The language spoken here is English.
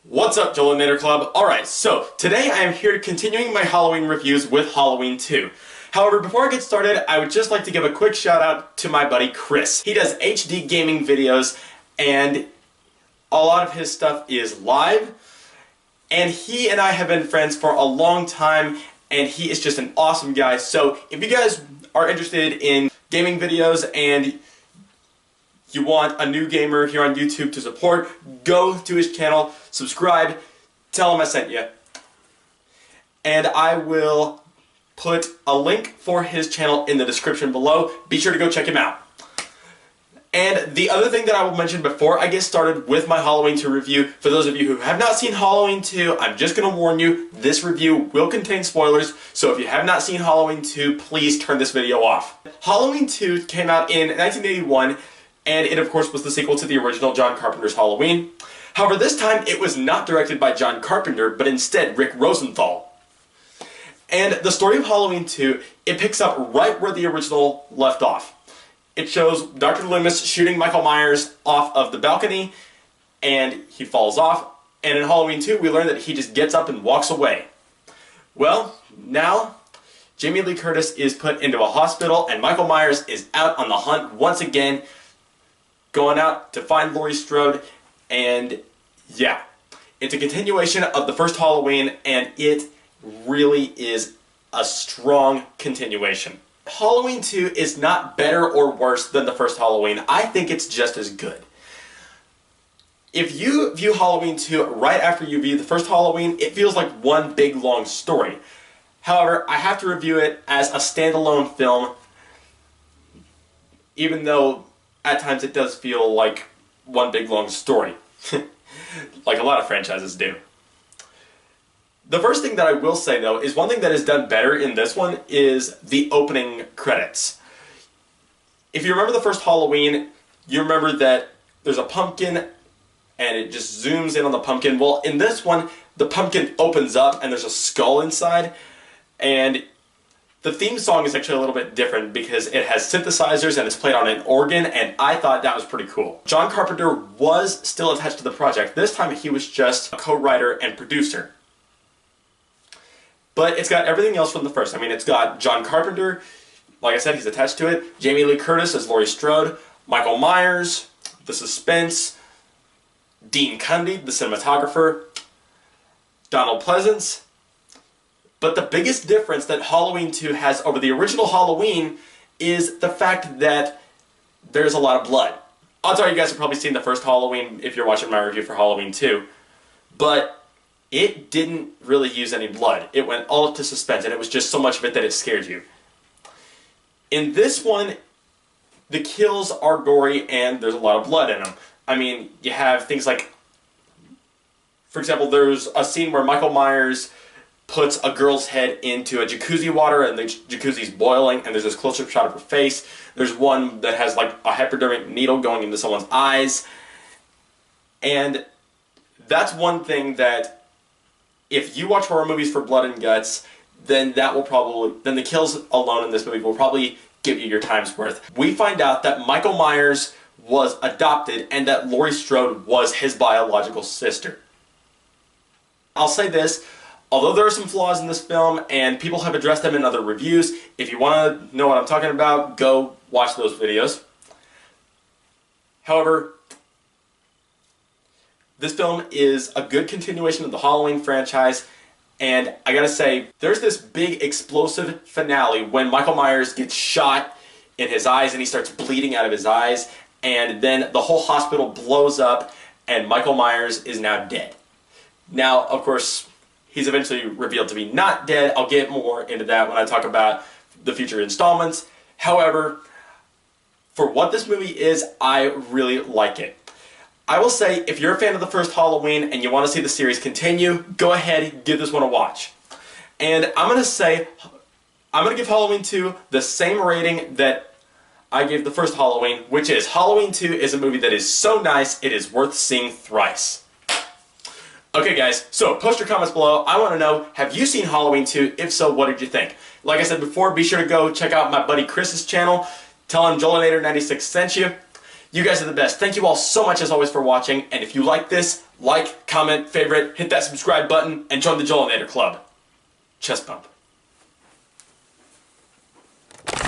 What's up, Jolinator Club? Alright, so today I am here continuing my Halloween reviews with Halloween 2. However, before I get started, I would just like to give a quick shout out to my buddy Chris. He does HD gaming videos, and a lot of his stuff is live, and he and I have been friends for a long time, and he is just an awesome guy. So if you guys are interested in gaming videos and you want a new gamer here on YouTube to support, go to his channel, subscribe, tell him I sent you. And I will put a link for his channel in the description below. Be sure to go check him out. And the other thing that I will mention before I get started with my Halloween 2 review, for those of you who have not seen Halloween 2, I'm just going to warn you, this review will contain spoilers, so if you have not seen Halloween 2, please turn this video off. Halloween 2 came out in 1981, and it of course was the sequel to the original John Carpenter's Halloween. However, this time it was not directed by John Carpenter, but instead Rick Rosenthal. And the story of Halloween 2, it picks up right where the original left off. It shows Dr. Loomis shooting Michael Myers off of the balcony, and he falls off, and in Halloween 2 we learn that he just gets up and walks away. Well, now Jamie Lee Curtis is put into a hospital, and Michael Myers is out on the hunt once again, going out to find Laurie Strode, and yeah, it's a continuation of the first Halloween, and it really is a strong continuation. Halloween 2 is not better or worse than the first Halloween. I think it's just as good. If you view Halloween 2 right after you view the first Halloween, it feels like one big long story. However, I have to review it as a standalone film, even though at times it does feel like one big long story, like a lot of franchises do. The first thing that I will say, though, is one thing that is done better in this one is the opening credits. If you remember the first Halloween, you remember that there's a pumpkin and it just zooms in on the pumpkin. Well, in this one, the pumpkin opens up and there's a skull inside, and the theme song is actually a little bit different because it has synthesizers and it's played on an organ, and I thought that was pretty cool. John Carpenter was still attached to the project. This time he was just a co-writer and producer. But it's got everything else from the first. I mean, it's got John Carpenter, like I said, he's attached to it, Jamie Lee Curtis as Laurie Strode, Michael Myers, the suspense, Dean Cundy, the cinematographer, Donald Pleasence. But the biggest difference that Halloween 2 has over the original Halloween is the fact that there's a lot of blood. Odds are you guys have probably seen the first Halloween if you're watching my review for Halloween 2, but it didn't really use any blood. It went all up to suspense, and it was just so much of it that it scared you. In this one, the kills are gory and there's a lot of blood in them. I mean, you have things like, for example, there's a scene where Michael Myers puts a girl's head into a jacuzzi water, and the jacuzzi's boiling, and there's this close-up shot of her face. There's one that has like a hypodermic needle going into someone's eyes. And that's one thing that, if you watch horror movies for blood and guts, then the kills alone in this movie will probably give you your time's worth. We find out that Michael Myers was adopted and that Laurie Strode was his biological sister. I'll say this, although there are some flaws in this film and people have addressed them in other reviews, if you want to know what I'm talking about, go watch those videos. However, this film is a good continuation of the Halloween franchise, and I gotta say, there's this big explosive finale when Michael Myers gets shot in his eyes and he starts bleeding out of his eyes, and then the whole hospital blows up and Michael Myers is now dead. Now, of course, he's eventually revealed to be not dead. I'll get more into that when I talk about the future installments. However, for what this movie is, I really like it. I will say, if you're a fan of the first Halloween and you want to see the series continue, go ahead and give this one a watch. And I'm going to give Halloween 2 the same rating that I gave the first Halloween, which is Halloween 2 is a movie that is so nice, it is worth seeing thrice. Okay guys, so post your comments below. I want to know, have you seen Halloween 2? If so, what did you think? Like I said before, be sure to go check out my buddy Chris's channel. Tell him Jolinator96 sent you. You guys are the best. Thank you all so much as always for watching, and if you like this, like, comment, favorite, hit that subscribe button, and join the Jolinator Club. Chest bump.